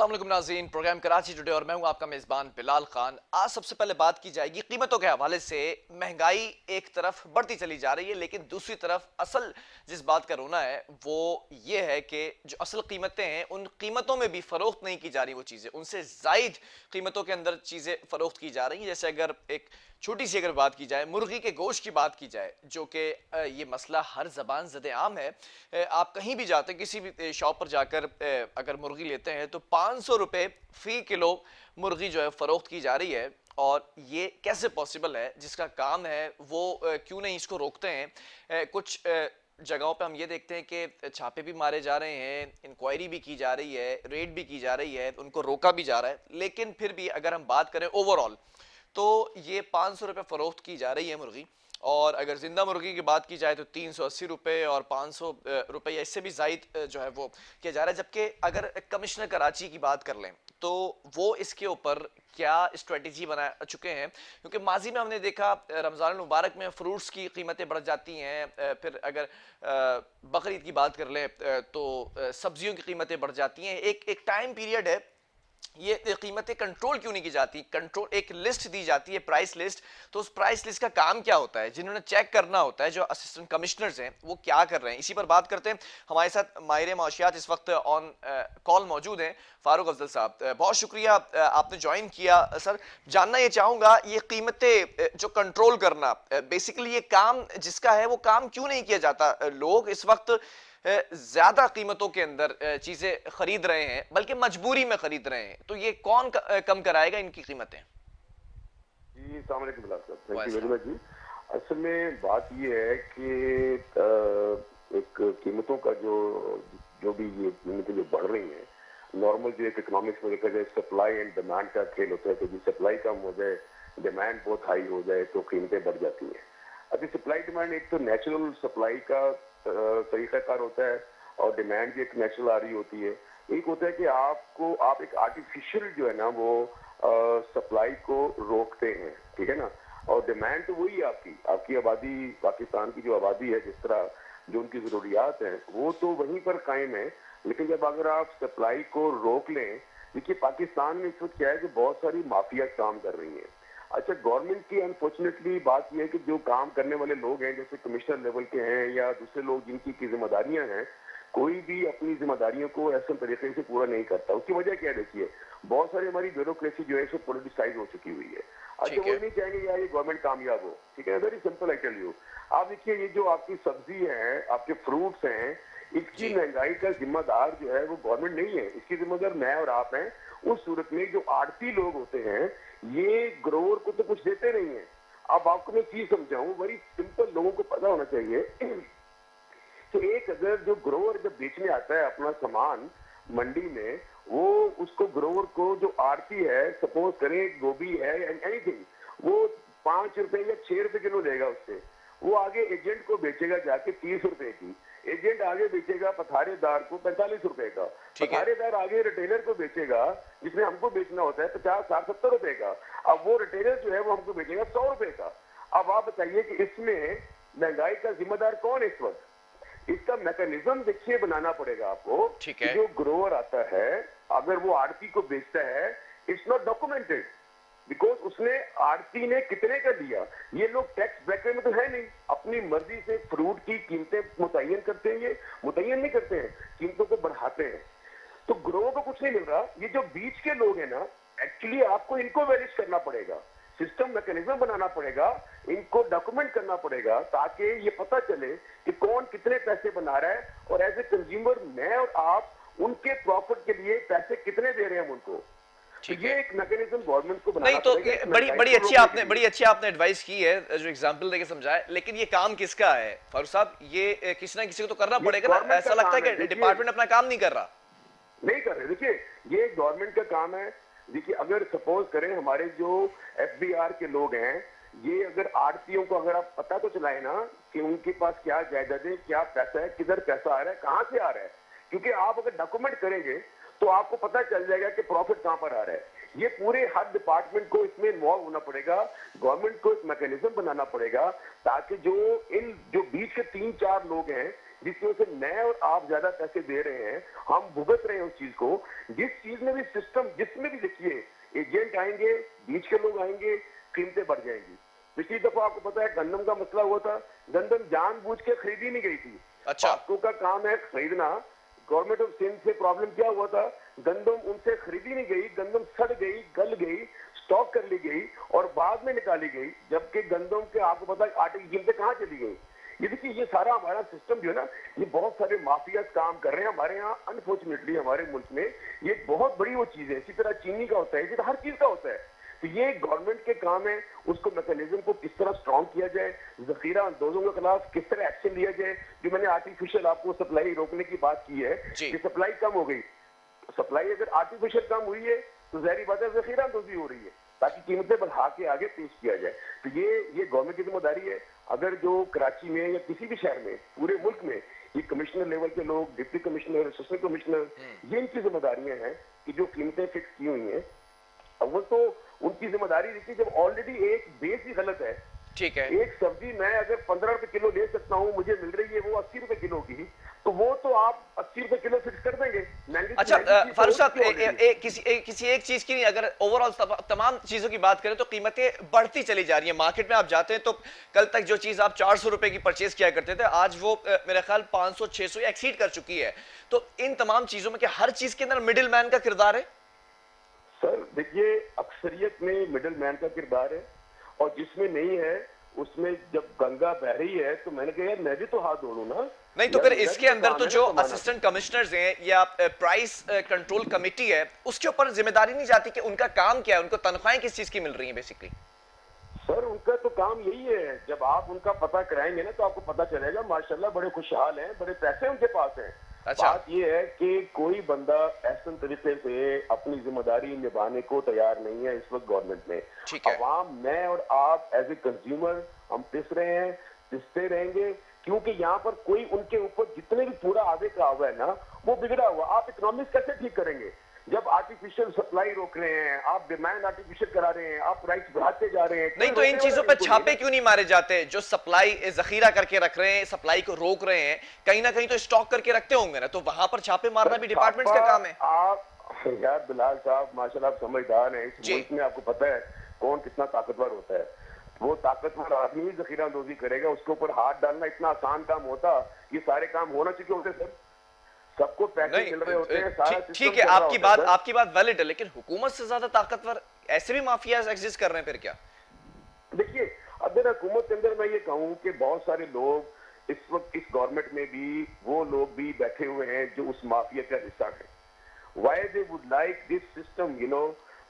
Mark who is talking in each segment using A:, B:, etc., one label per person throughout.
A: अस्सलाम वालेकुम नाज़रीन, प्रोग्राम कराची टुडे और मैं हूं आपका मेज़बान बिलाल खान। आज सबसे पहले बात की जाएगी कीमतों के हवाले से। महंगाई एक तरफ बढ़ती चली जा रही है, लेकिन दूसरी तरफ असल जिस बात का रोना है वो ये है कि जो असल कीमतें हैं उन कीमतों में भी फ़रोख्त नहीं की जा रही वो चीज़ें, उनसे ज़ायद कीमतों के अंदर चीज़ें फ़रोख्त की जा रही हैं। जैसे अगर एक छोटी सी अगर बात की जाए, मुर्गी के गोश्त की बात की जाए, जो कि ये मसला हर ज़बान ज़द-ए-आम है। आप कहीं भी जाते हैं, किसी भी शॉप पर जाकर अगर मुर्गी लेते हैं तो 500 रुपए फी किलो मुर्गी जो है फ़रोख्त की जा रही है। और ये कैसे पॉसिबल है? जिसका काम है वो क्यों नहीं इसको रोकते हैं? कुछ जगहों पे हम ये देखते हैं कि छापे भी मारे जा रहे हैं, इंक्वायरी भी की जा रही है, रेड भी की जा रही है, उनको रोका भी जा रहा है। लेकिन फिर भी अगर हम बात करें ओवरऑल, तो ये 500 रुपये फ़रोख्त की जा रही है मुर्गी। और अगर ज़िंदा मुर्गी की बात की जाए तो 380 रुपये और 500 रुपये या इससे भी ज़ायद जो है वो किया जा रहा है। जबकि अगर कमिश्नर कराची की बात कर लें तो वो इसके ऊपर क्या स्ट्रेटजी बना चुके हैं, क्योंकि माजी में हमने देखा रमज़ान मुबारक में फ्रूट्स की कीमतें बढ़ जाती हैं। फिर अगर बकरीद की बात कर लें तो सब्जियों की कीमतें बढ़ जाती हैं। एक एक टाइम पीरियड है, ये कीमतें कंट्रोल क्यों नहीं की जाती? कंट्रोल एक लिस्ट दी जाती है, प्राइस लिस्ट। तो उस प्राइस लिस्ट का काम क्या होता है? जिन्होंने चेक करना होता है, जो असिस्टेंट कमिश्नर्स हैं, वो क्या कर रहे हैं? इसी पर बात करते हैं। हमारे साथ माहिर माशियात इस वक्त ऑन कॉल मौजूद हैं, फारूक अफजल साहब। बहुत शुक्रिया आपने ज्वाइन किया। सर, जानना ये चाहूंगा, ये कीमतें जो कंट्रोल करना, बेसिकली ये काम जिसका है वो काम क्यों नहीं किया जाता? लोग इस वक्त ज्यादा कीमतों के अंदर चीजें खरीद रहे हैं, बल्कि मजबूरी में खरीद रहे हैं। तो ये कौन कम कराएगा इनकी कीमतें?
B: जी, अस्सलाम वालेकुम बिलाल साहब, थैंक यू वेरी
A: वालेकुम।
B: मच जी। असल में बात ये है कि एक कीमतों का जो जो भी ये कीमतें जो बढ़ रही हैं, नॉर्मल जो एक इकोनॉमिक्स में देखा जाए सप्लाई एंड डिमांड का खेल होता है। तो जो सप्लाई कम हो जाए, डिमांड बहुत हाई हो जाए तो कीमतें बढ़ जाती हैं। अभी सप्लाई डिमांड एक तो नेचुरल सप्लाई का तरीकाकार होता है और डिमांड भी एक नेचुरल आ रही होती है। एक होता है कि आप एक आर्टिफिशियल जो है ना वो सप्लाई को रोकते हैं, ठीक है ना। और डिमांड तो वही है, आपकी आपकी आबादी, पाकिस्तान की जो आबादी है, जिस तरह जो उनकी जरूरियात हैं वो तो वहीं पर कायम है। लेकिन जब अगर आप सप्लाई को रोक लें, देखिए पाकिस्तान में इस वक्त क्या है कि बहुत सारी माफिया काम कर रही हैं। अच्छा, गवर्नमेंट की अनफॉर्चुनेटली बात यह है कि जो काम करने वाले लोग हैं, जैसे कमिश्नर लेवल के हैं या दूसरे लोग जिनकी जिम्मेदारियां हैं, कोई भी अपनी जिम्मेदारियों को ऐसे तरीके से पूरा नहीं करता। उसकी वजह क्या है? देखिए, बहुत सारी हमारी ब्यूरोक्रेसी जो है सो पॉलिटिसाइज हो चुकी हुई है। अच्छा,
A: ठीक
B: वो
A: है।
B: नहीं चाहेंगे यार ये गवर्नमेंट कामयाब हो, ठीक है। Very simple, I tell you. आप देखिए, ये जो आपकी सब्जी है, आपके फ्रूट्स हैं, इसकी
A: जी।
B: महंगाई का जिम्मेदार जो है वो गवर्नमेंट नहीं है, इसकी जिम्मेदार मैं और आप हैं। उस सूरत में जो आड़ती लोग होते हैं, ये ग्रोवर को तो कुछ देते नहीं है। अब आपको मैं चीज समझाऊं, बड़ी सिंपल, लोगों को पता होना चाहिए। तो एक अगर जो ग्रोवर जब बेचने आता है अपना सामान मंडी में, वो उसको ग्रोवर को जो आरती है, सपोज करें गोभी है एनीथिंग, वो 5 रुपए या 6 रुपए किलो लेगा उससे। वो आगे एजेंट को बेचेगा जाके 30 रुपए की। एजेंट आगे बेचेगा पथारेदार को 45 रुपए का।
A: ठीक है।
B: पथारेदार आगे रिटेलर को बेचेगा, जिसमें हमको बेचना होता है 50, 60, 70 रुपए का। अब वो रिटेलर जो है वो हमको बेचेगा 100 रुपए का। अब आप बताइए कि इसमें महंगाई का जिम्मेदार कौन है इस वक्त? इसका मैकेनिज्म देखिए बनाना पड़ेगा आपको
A: ठीक
B: कि
A: है।
B: जो ग्रोअर आता है, अगर वो आड़ती को बेचता है, इट्स नॉट डॉक्यूमेंटेड, बिकॉज उसने आड़ती ने कितने का दिया। ये लोग टैक्स ब्रैकेट में तो है नहीं, अपनी मर्जी से फ्रूट की कीमतें मुतय्यन करते हैं। ये मुतय्यन नहीं करते हैं, कीमतों को बढ़ाते हैं। तो ग्रोह को कुछ नहीं मिल रहा। ये जो बीच के लोग हैं ना, एक्चुअली आपको इनको मैनेज करना पड़ेगा, सिस्टम मैकेनिज्म बनाना पड़ेगा, इनको डॉक्यूमेंट करना पड़ेगा, ताकि ये पता चले कि कौन कितने पैसे बना रहा है। और एज ए कंज्यूमर मैं और आप उनके प्रॉफिट के लिए पैसे कितने दे रहे हैं हम उनको। तो
A: ठीक
B: ये
A: है।
B: एक मैकेनिज्म गवर्नमेंट को
A: नहीं
B: बनाना
A: तो
B: पड़ेगा
A: ये
B: इस
A: बड़ी
B: महंगाई
A: बड़ी
B: को
A: अच्छी
B: रोकने के
A: आपने
B: लिए।
A: बड़ी अच्छी आपने एडवाइस की है, जो एग्जांपल देके समझाया। लेकिन ये काम किसका है फारूक साहब? ये किसी ना किसी को तो करना
B: ये
A: पड़ेगा ना।
B: गवर्नमेंट का
A: ऐसा लगता है
B: काम है,
A: कि
B: देखिए।
A: डिपार्टमेंट अपना काम नहीं कर रहा।
B: नहीं कर रहे, देखिए, ये गवर्नमेंट का काम है। देखिए, अगर सपोज करें हमारे जो एफबीआर के लोग हैं, ये अगर आड़तियों को अगर आप पता तो चलाए ना कि उनके पास क्या जायदादें, क्या पैसा है, किधर पैसा आ रहा है, कहां से आ रहा है। क्योंकि आप अगर डॉक्यूमेंट करेंगे तो आपको पता चल जाएगा कि प्रॉफिट कहां पर आ रहा है। ये पूरे हर डिपार्टमेंट को इसमें इन्वॉल्व होना पड़ेगा। गवर्नमेंट को एक मैकेनिज्म बनाना पड़ेगा, ताकि जो इन जो बीच के 3 3-4 लोग हैं जिसकी वजह से मैं और आप ज्यादा पैसे दे रहे हैं, हम भुगत रहे हैं उस चीज को। जिस चीज में भी सिस्टम, जिसमें भी देखिए एजेंट आएंगे, बीच के लोग आएंगे, कीमतें बढ़ जाएंगी। पिछली दफा आपको पता है गंदम का मसला हुआ था, गंदम जानबूझ के खरीदी नहीं गई थी।
A: अच्छा।
B: आपको का काम है खरीदना। गवर्नमेंट ऑफ सिंध से प्रॉब्लम क्या हुआ था, गंदम उनसे खरीदी नहीं गई, गंदम सड़ गई, गल गई, स्टॉक कर ली गई और बाद में निकाली गई, जबकि गंदम के आपको पता है आटे की कीमतें कहां चली गई। ये देखिए ये सारा हमारा सिस्टम जो है ना, ये बहुत सारे माफिया काम कर रहे हैं हमारे यहाँ। अनफॉर्चुनेटली हमारे मुल्क में ये बहुत बड़ी वो चीज है। इसी तरह चीनी का होता है, इसी तरह हर चीज का होता है। तो ये गवर्नमेंट के काम है, उसको मैकेनिज्म को किस तरह स्ट्रॉन्ग किया जाए, जखीरा अंदोजों के खिलाफ किस तरह एक्शन लिया जाए। जो मैंने आर्टिफिशियल आपको सप्लाई रोकने की बात की है कि सप्लाई कम हो गई, सप्लाई अगर आर्टिफिशियल कम हुई है तो ज़ाहिर बात है जखीरा अंदोजी हो रही है ताकि कीमतें बढ़ा के आगे पेश किया जाए। तो ये गवर्नमेंट की जिम्मेदारी है। अगर जो कराची में या किसी भी शहर में, पूरे मुल्क में ये कमिश्नर लेवल के लोग, डिप्टी कमिश्नर, असिस्टेंट कमिश्नर, ये इनकी जिम्मेदारियां हैं कि जो कीमतें फिक्स की हुई हैं, अब वो तो उनकी जिम्मेदारी देखिए। जब ऑलरेडी एक बेस ही गलत है,
A: ठीक है,
B: एक सब्जी मैं अगर 15 रुपए किलो ले सकता हूँ, मुझे मिल रही है वो 80 रुपए किलो की, तो वो तो आप 80 रुपए किलो फिक्स कर देंगे।
A: अच्छा फारूक साहब, किसी एक चीज की नहीं, अगर ओवरऑल तमाम चीजों की बात करें तो कीमतें बढ़ती चली जा रही है। मार्केट में आप जाते हैं तो कल तक जो चीज आप 400 रुपए की परचेज किया करते थे, आज वो मेरा ख्याल 500 600 या एक्सीड कर चुकी है। तो इन तमाम चीजों में क्या हर चीज के अंदर मिडिल मैन का किरदार है?
B: सर देखिए, अक्सरियत में मिडिल मैन का किरदार है और जिसमें नहीं है उसमें जब गंगा बह रही है तो मैंने कहा यार मैं भी तो हाथ धो लूं ना।
A: नहीं तो फिर इसके अंदर तो जो असिस्टेंट कमिश्नर्स हैं या प्राइस कंट्रोल कमेटी है, उसके ऊपर जिम्मेदारी नहीं जाती कि उनका काम क्या है, उनको तनख्वाहें किस चीज की मिल रही हैं बेसिकली?
B: सर उनका तो काम यही है, जब आप उनका पता कराएंगे ना तो आपको पता चलेगा माशाल्लाह बड़े खुशहाल हैं, बड़े पैसे उनके पास हैं।
A: अच्छा।
B: बात यह है कि कोई बंदा ऐसे तरीके से अपनी जिम्मेदारी निभाने को तैयार नहीं है इस वक्त गवर्नमेंट में। अवाम, मैं और आप एज ए कंज्यूमर हम पिस रहे हैं, पिसते रहेंगे, क्योंकि यहाँ पर कोई उनके ऊपर जितने भी पूरा आगे का हुआ है ना वो बिगड़ा हुआ। आप इकोनॉमिक्स कैसे ठीक करेंगे जब आर्टिफिशियल सप्लाई रोक रहे हैं, आप डिमांड आर्टिफिशियल करा रहे हैं, आप प्राइस बढ़ाते जा रहे हैं।
A: नहीं तो इन चीजों पे छापे क्यों नहीं मारे जाते? जो सप्लाई जखीरा करके रख रहे हैं, सप्लाई को रोक रहे हैं, कहीं ना कहीं तो स्टॉक करके रखते होंगे ना, तो वहां पर छापे मारना भी डिपार्टमेंट्स का काम है।
B: आप यार बिलाल साहब माशाल्लाह आप समझदार हैं, इस मुल्क में आपको पता है कौन कितना ताकतवर होता है। वो ताकतवर आदमी ही जखीरा अंदोजी करेगा, उसके ऊपर हाथ डालना इतना आसान काम होता, ये सारे काम होना चाहिए होते सर। सबको पैसे मिल रहे होते हैं, सारा
A: ठीक है, आपकी बात वैलिड है, लेकिन हुकूमत से ज्यादा ताकतवर ऐसे भी माफिया एग्जिस्ट कर रहे हैं फिर क्या?
B: देखिए अगर हुकूमत के अंदर मैं ये कहूँ कि बहुत सारे लोग इस वक्त इस गवर्नमेंट में भी वो लोग भी बैठे हुए हैं जो उस माफिया का हिस्सा है। Why they would like this system you know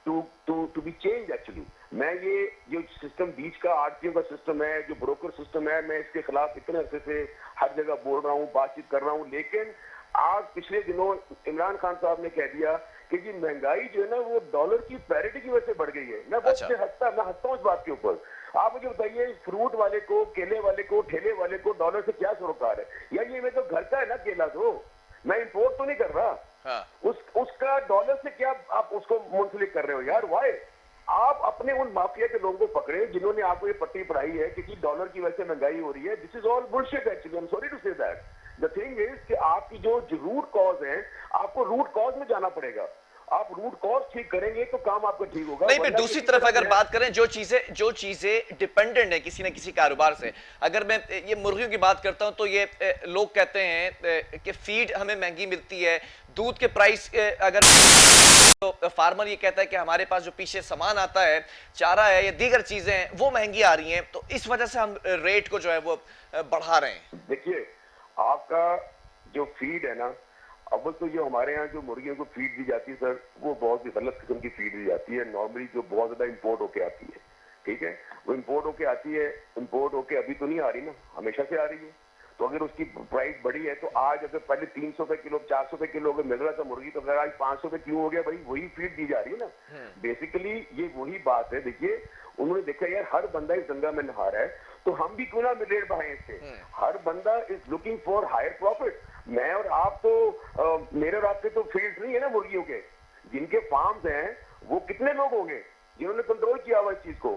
B: to be change actually. मैं ये जो सिस्टम बीच का आड़तियों का सिस्टम है, जो ब्रोकर सिस्टम है, मैं इसके खिलाफ इतने अरसे से हर जगह बोल रहा हूँ, बातचीत कर रहा हूँ, लेकिन आज पिछले दिनों इमरान खान साहब ने कह दिया कि ये महंगाई जो है ना वो डॉलर की पैरिटी की वजह से बढ़ गई है। मैं बहुत हंसता हूँ इस बात के ऊपर। आप मुझे बताइए, फ्रूट वाले को, केले वाले को, ठेले वाले को डॉलर से क्या सरोकार है? या ये मेरे तो घर का है ना केला, तो मैं इंपोर्ट तो नहीं कर रहा। हाँ। उसका डॉलर से क्या आप उसको मुंसलिक कर रहे हो यार? वाई? आप अपने उन माफिया के लोगों को पकड़े जिन्होंने आपको ये पट्टी पढ़ाई है कि डॉलर की वजह से महंगाई हो रही है। This is all bullshit actually, I am sorry to say that. The thing is कि आपकी जो रूट कॉज है, आपको रूट कॉज में जाना पड़ेगा। आप रूट कॉज ठीक करेंगे तो काम आपका ठीक होगा।
A: नहीं, फिर दूसरी तरफ अगर बात करें, जो चीजें डिपेंडेंट है किसी न किसी कारोबार से, अगर मैं ये मुर्गियों की बात करता हूं तो ये लोग कहते हैं कि फीड हमें महंगी मिलती है, दूध के प्राइस अगर तो फार्मर ये कहता है कि हमारे पास जो पीछे सामान आता है, चारा है या दीगर चीजें हैं, वो महंगी आ रही हैं, तो इस वजह से हम रेट को जो है वो बढ़ा रहे हैं।
B: देखिए आपका जो फीड है ना, अब तो ये हमारे यहाँ जो मुर्गियों को फीड दी जाती है सर, वो बहुत ही गलत किस्म की फीड दी जाती है। नॉर्मली जो बहुत ज्यादा इंपोर्ट होके आती है, ठीक है, वो इंपोर्ट होके आती है, इंपोर्ट होके अभी तो नहीं आ रही ना, हमेशा से आ रही है। तो अगर उसकी प्राइस बढ़ी है तो आज अगर पहले 300 रुपए किलो, 400 रुपए किलो अगर मिल रहा था मुर्गी, तो अगर आज 500 रुपए क्यों हो गया भाई? वही फीड दी जा रही है ना। बेसिकली ये वही बात है। देखिए उन्होंने देखा यार हर बंदा इस गंगा में नहा रहा है, तो हम भी क्यों ना रेट बढ़ाएं इससे। हर बंदा is looking for higher profit. मैं और आप तो मेरे और आपके तो फील्ड नहीं है ना मुर्गियों के, जिनके फार्म्स हैं वो कितने लोग होंगे जिन्होंने कंट्रोल किया हुआ इस चीज को?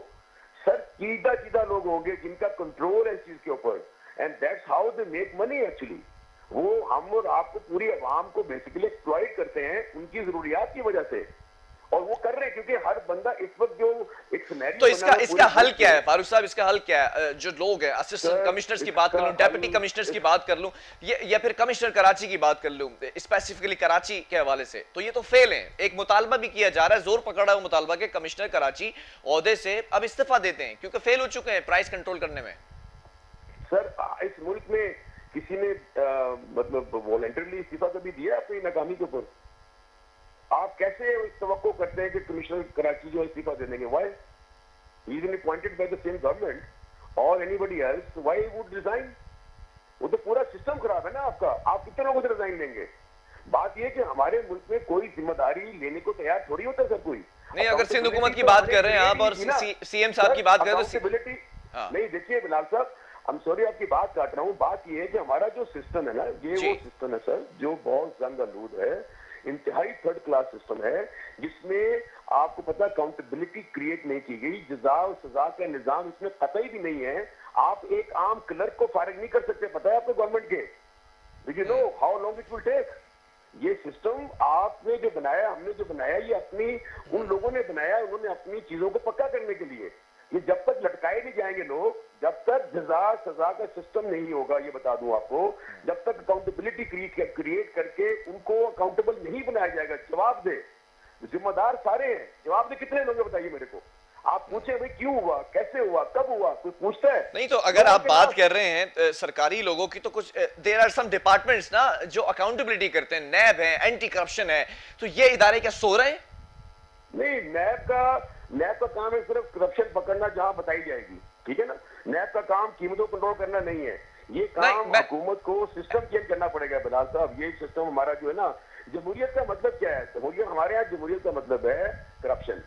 B: सर सीधा सीधा लोग होंगे जिनका कंट्रोल है इस चीज के ऊपर। And that's how they make money actually. वो हम और आपको, पूरी आवाम को बेसिकली एक्सप्लॉइट करते हैं उनकी जरूरियात की वजह से, और वो कर रहे हैं क्योंकि हर बंदा इस वक्त जो एक सिनेरियो
A: तो
B: बना
A: इसका
B: हुआ है
A: इसका
B: पूरे
A: हल
B: मुल्क
A: क्या
B: में।
A: है फारूक साहब, इसका हल क्या है? जो लोग हैं, असिस्टेंट
B: सर
A: कमिश्नर्स की बात कर
B: इसका
A: लूं,
B: हल
A: डेप्यूटी कमिश्नर्स की बात कर लूं, ये या फिर कमिश्नर कराची की बात कर लूं, स्पेसिफिकली कराची के हवाले से, तो ये तो फेल है। एक मुतालबा भी किया जा रहा है, जोर पकड़ा है मुतालबा के, कमिश्नर कराची ओहदे से अब इस्तीफा देते हैं क्योंकि फेल हो चुके हैं प्राइस कंट्रोल करने में।
B: सर इस मुल्क में किसी ने मतलब वॉलंटरली इस्तीफा कभी दिया अपनी नाकामी के ऊपर? आप कैसे तवक्को करते हैं कि कमिश्नर कराची जो इस्तीफा दे देंगे? Why he is appointed by the same government और anybody else, why he would resign? वो तो पूरा सिस्टम खराब है ना आपका। आप कितने लोगों से रिजाइन लेंगे? बात यह कि हमारे मुल्क में कोई जिम्मेदारी लेने को तैयार थोड़ी होता है सर कोई।
A: नहीं, अगर सिंध हुकूमत की
B: तो
A: बात
B: हमने
A: कर रहे हैं आप
B: create
A: और
B: ही की ना।
A: सीएम साहब की बात करें तो
B: अकाउंटेबिलिटी
A: हाँ
B: नहीं, देखिए बिलाल साहब, आई एम सॉरी आपकी बात काट रहा हूँ। बात ये है कि हमारा जो सिस्टम है ना, ये
A: जी
B: वो सिस्टम है सर जो बहुत जंग आलूद है, इंतहाई थर्ड क्लास सिस्टम है, जिसमें आपको पता अकाउंटेबिलिटी क्रिएट नहीं की गई, जजा और सजा का निजाम इसमें कतई भी नहीं है। आप एक आम क्लर्क को फारिग नहीं कर सकते, पता है आपको गवर्नमेंट के? Do you know how long it will take? ये सिस्टम आपने जो बनाया, हमने जो बनाया, ये अपनी उन लोगों ने बनाया, उन्होंने अपनी चीजों को पक्का करने के लिए। ये जब तक लटकाए नहीं जाएंगे लोग, जब तक जजा सजा का सिस्टम नहीं होगा, ये बता दूं आपको, जब तक अकाउंटेबिलिटी क्रिएट करके उनको अकाउंटेबल नहीं बनाया जाएगा। जवाब दे, जिम्मेदार सारे हैं, जवाब दे कितने लोग बताइए मेरे को। आप पूछे भाई क्यों हुआ, कैसे हुआ, कब हुआ, कोई पूछता है?
A: नहीं, तो अगर आप बात कर रहे हैं सरकारी लोगों की, तो कुछ देयर आर सम डिपार्टमेंट्स ना जो अकाउंटेबिलिटी करते हैं, नैब है, एंटी करप्शन है, तो ये इदारे क्या सो रहे हैं?
B: नहीं, नैब का काम है सिर्फ करप्शन पकड़ना जहां बताई जाएगी, ठीक है ना। नैब का काम कीमतों कंट्रोल करना नहीं है। ये काम हुकूमत को सिस्टम चेंज करना पड़ेगा बिलाल साहब। ये सिस्टम हमारा जो है ना, जमहूरियत का मतलब क्या है? जमहूरियत, हमारे यहाँ जमहूरियत का मतलब है करप्शन।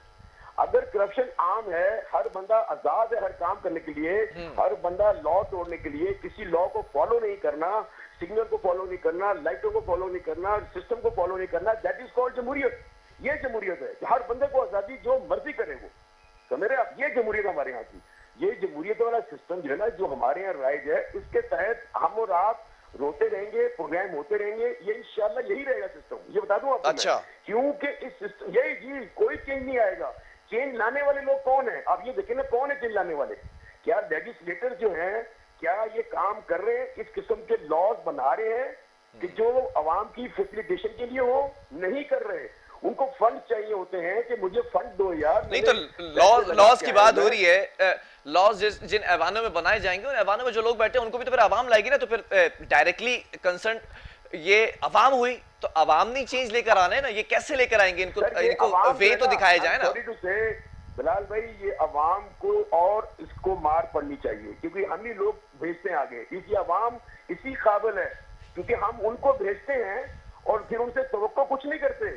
B: अगर करप्शन आम है, हर बंदा आजाद है हर काम करने के लिए, हर बंदा लॉ तोड़ने के लिए, किसी लॉ को फॉलो नहीं करना, सिग्नल को फॉलो नहीं करना, लाइटों को फॉलो नहीं करना, सिस्टम को फॉलो नहीं करना, दैट इज कॉल्ड जमहूरियत। ये जमहूरियत है कि हर बंदे को आजादी जो मर्जी करे वो। समझ रहे आप? ये जमहूरियत हमारे यहाँ की। ये जमहूरियत वाला सिस्टम जो है ना, जो हमारे यहाँ राइज है, इसके तहत हम और आप रोते रहेंगे, प्रोग्राम होते रहेंगे, ये इंशाल्लाह यही रहेगा सिस्टम। ये बता दूं आपको
A: अच्छा।
B: क्योंकि इस सिस्टम यही जी, कोई चेंज नहीं आएगा। चेंज लाने वाले लोग कौन है? आप ये देखें ना, कौन है चेंज लाने वाले? क्या लेजिस्लेटर जो हैं, क्या ये काम कर रहे हैं, इस किस्म के लॉज बना रहे हैं कि जो अवाम की फैसिलिटेशन के लिए हो? नहीं कर रहे। उनको फंड चाहिए होते हैं कि मुझे फंड दो यार।
A: नहीं, तो लॉज की बात हो रही है, लॉज जिन ऐवानों में बनाए जाएंगे, उन ऐवानों में जो लोग बैठे हैं उनको भी तो फिर आवाम लाएगी ना, तो फिर डायरेक्टली कंसर्न ये अवाम हुई, तो अवाम नहीं चेंज लेकर आना है ना। ये कैसे लेकर आएंगे? इनको वे तो दिखाया जाए ना।
B: बिलाल भाई, ये अवाम को और इसको मार पड़नी चाहिए, क्योंकि हम ही लोग भेजते हैं आगे। इसी अवाम इसी काबिल है क्योंकि हम उनको भेजते हैं और फिर उनसे तवक्को कुछ नहीं करते।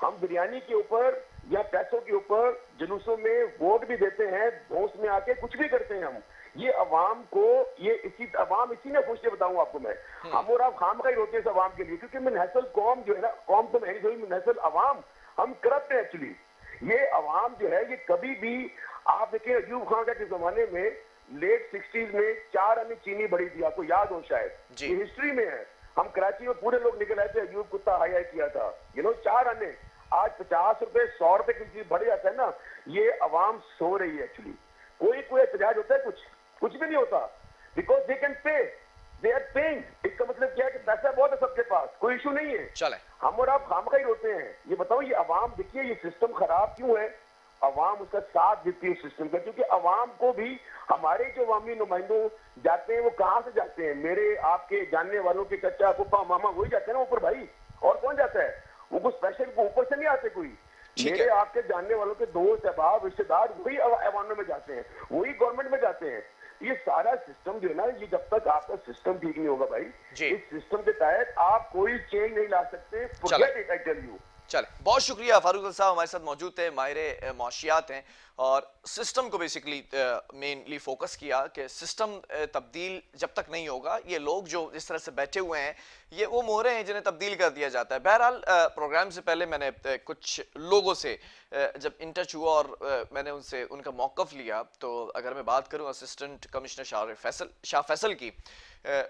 B: हम बिरयानी के ऊपर या पैसों के ऊपर जुलूसों में वोट भी देते हैं, भोस में आके कुछ भी करते हैं हम। ये अवाम को, ये अवाम इसी ने पूछते, बताऊं आपको मैं, हम और आप खाम का ही रोते हैं इस अवाम के लिए, क्योंकि मुनहसल कौम जो है ना, कौम तो नहीं सही, मुनहसल अवाम हम करप्ट है एक्चुअली। ये अवाम जो है, ये कभी भी, आप देखिए अयूब खान का के जमाने में लेट 60s में 4 आने चीनी बढ़ी थी, आपको याद हो शायद, ये हिस्ट्री में है। हम कराची में पूरे लोग निकल आए थे, अयूब कुत्ता हाई किया था, 4 आने। आज 50 रुपए 100 रुपए की चीज बढ़ जाता है ना, ये अवाम सो रही है एक्चुअली। कोई एहतजाज होता है? कुछ भी नहीं होता, because they can pay, they are paying. इसका मतलब क्या है कि पैसा बहुत है सबके पास, कोई इशू नहीं है।
A: चले, हम
B: और आप खामखा ही रोते हैं। ये बताओ, ये अवाम देखिए, ये सिस्टम खराब क्यों है? अवाम उसका साथ देती है सिस्टम का, क्योंकि अवाम को भी हमारे जो अवामी नुमाइंदों जाते हैं, वो कहां से जाते हैं? मेरे आपके जानने वालों के चचा फूफा मामा वही जाते हैं ना ऊपर भाई, और कौन जाता है? वो स्पेशल ऊपर से नहीं आते कोई। मेरे आपके जानने वालों के दोस्त अहबाब रिश्तेदार वही अवानों में जाते हैं, वही गवर्नमेंट में जाते हैं। ये सारा सिस्टम जो है ना, ये जब तक आपका सिस्टम ठीक नहीं होगा भाई, इस सिस्टम के तहत आप कोई चेंज नहीं ला सकते। Forget it, I tell you.
A: चले, बहुत शुक्रिया फारूक साहब हमारे साथ मौजूद थे, माहिर मौशियात हैं। और सिस्टम को बेसिकली मेनली फोकस किया कि सिस्टम तब्दील जब तक नहीं होगा, ये लोग जो इस तरह से बैठे हुए हैं ये वो मोहरे हैं जिन्हें तब्दील कर दिया जाता है। बहरहाल प्रोग्राम से पहले मैंने कुछ लोगों से जब इन टच हुआ और मैंने उनसे उनका मौक़िफ़ लिया, तो अगर मैं बात करूं असिस्टेंट कमिश्नर शाह फैसल की,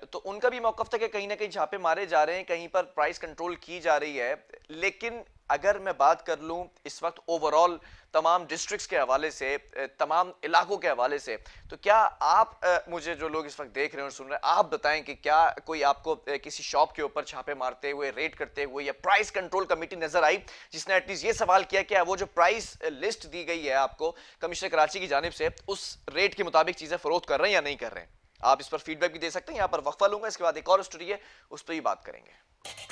A: तो उनका भी मौक़िफ़ था कि कहीं ना कहीं छापे मारे जा रहे हैं, कहीं पर प्राइस कंट्रोल की जा रही है। लेकिन अगर मैं बात कर लूं इस वक्त ओवरऑल तमाम डिस्ट्रिक्ट्स के हवाले से, तमाम इलाकों के हवाले से, तो क्या आप मुझे जो लोग इस वक्त देख रहे हैं और सुन रहे हैं, आप बताएं कि क्या कोई आपको किसी शॉप के ऊपर छापे मारते हुए, रेड करते हुए या प्राइस कंट्रोल कमेटी नजर आई जिसने एटलीस्ट ये सवाल किया कि वो जो प्राइस लिस्ट दी गई है आपको कमिश्नर कराची की जानिब से, उस रेट के मुताबिक चीजें फरोख्त कर रहे हैं या नहीं कर रहे हैं? आप इस पर फीडबैक भी दे सकते हैं। यहाँ पर वक्फा लूंगा, इसके बाद एक और स्टोरी है, उस पर ही बात करेंगे।